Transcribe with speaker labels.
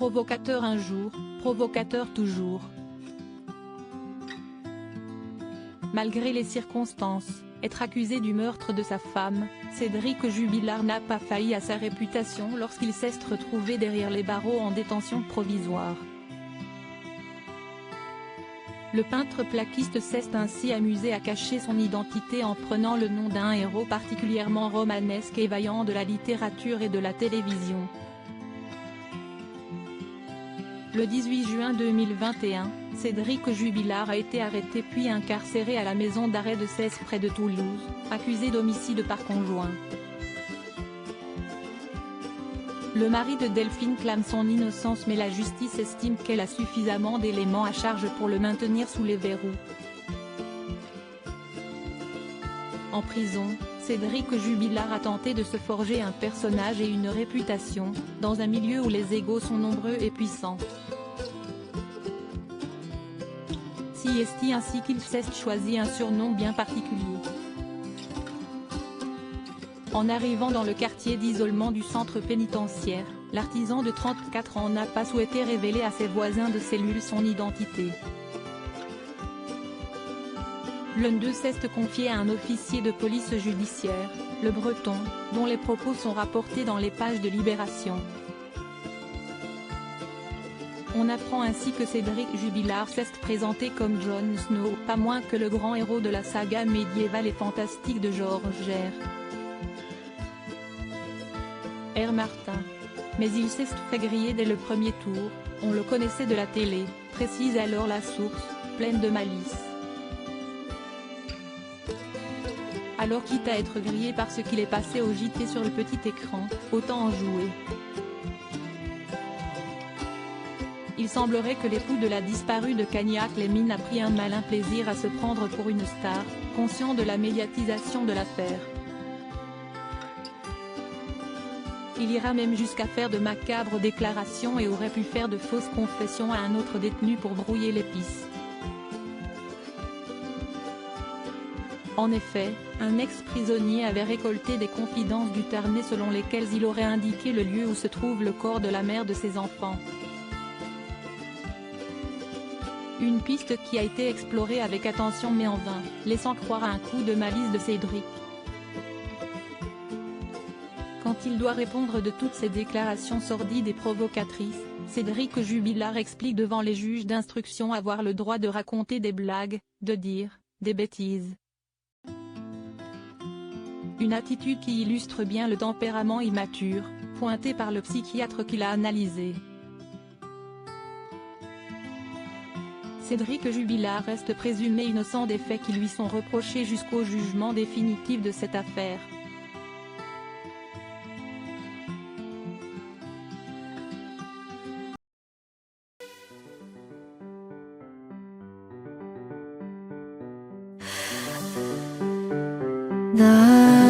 Speaker 1: Provocateur un jour, provocateur toujours. Malgré les circonstances, être accusé du meurtre de sa femme, Cédric Jubilard n'a pas failli à sa réputation lorsqu'il s'est retrouvé derrière les barreaux en détention provisoire. Le peintre plaquiste s'est ainsi amusé à cacher son identité en prenant le nom d'un héros particulièrement romanesque et vaillant de la littérature et de la télévision. Le 18 juin 2021, Cédric Jubilard a été arrêté puis incarcéré à la maison d'arrêt de Cèze près de Toulouse, accusé d'homicide par conjoint. Le mari de Delphine clame son innocence mais la justice estime qu'elle a suffisamment d'éléments à charge pour le maintenir sous les verrous. En prison, Cédric Jubilard a tenté de se forger un personnage et une réputation, dans un milieu où les égos sont nombreux et puissants. Si est ainsi qu'il s'est choisi un surnom bien particulier. En arrivant dans le quartier d'isolement du centre pénitentiaire, l'artisan de 34 ans n'a pas souhaité révéler à ses voisins de cellule son identité. L'un d'eux s'est confié à un officier de police judiciaire, le Breton, dont les propos sont rapportés dans les pages de Libération. On apprend ainsi que Cédric Jubilard s'est présenté comme Jon Snow, pas moins que le grand héros de la saga médiévale et fantastique de Georges R. Martin. Mais il s'est fait griller dès le premier tour, on le connaissait de la télé, précise alors la source, pleine de malice. Alors quitte à être grillé parce qu'il est passé au JT sur le petit écran, autant en jouer. Il semblerait que l'époux de la disparue de Cagnac-les-Mines a pris un malin plaisir à se prendre pour une star, conscient de la médiatisation de l'affaire. Il ira même jusqu'à faire de macabres déclarations et aurait pu faire de fausses confessions à un autre détenu pour brouiller les pistes. En effet, un ex-prisonnier avait récolté des confidences du Tarnais selon lesquelles il aurait indiqué le lieu où se trouve le corps de la mère de ses enfants. Une piste qui a été explorée avec attention mais en vain, laissant croire à un coup de malice de Cédric. Quand il doit répondre de toutes ces déclarations sordides et provocatrices, Cédric Jubilard explique devant les juges d'instruction avoir le droit de raconter des blagues, de dire des bêtises. Une attitude qui illustre bien le tempérament immature, pointé par le psychiatre qui l'a analysé. Cédric Jubilard reste présumé innocent des faits qui lui sont reprochés jusqu'au jugement définitif de cette affaire.
Speaker 2: 나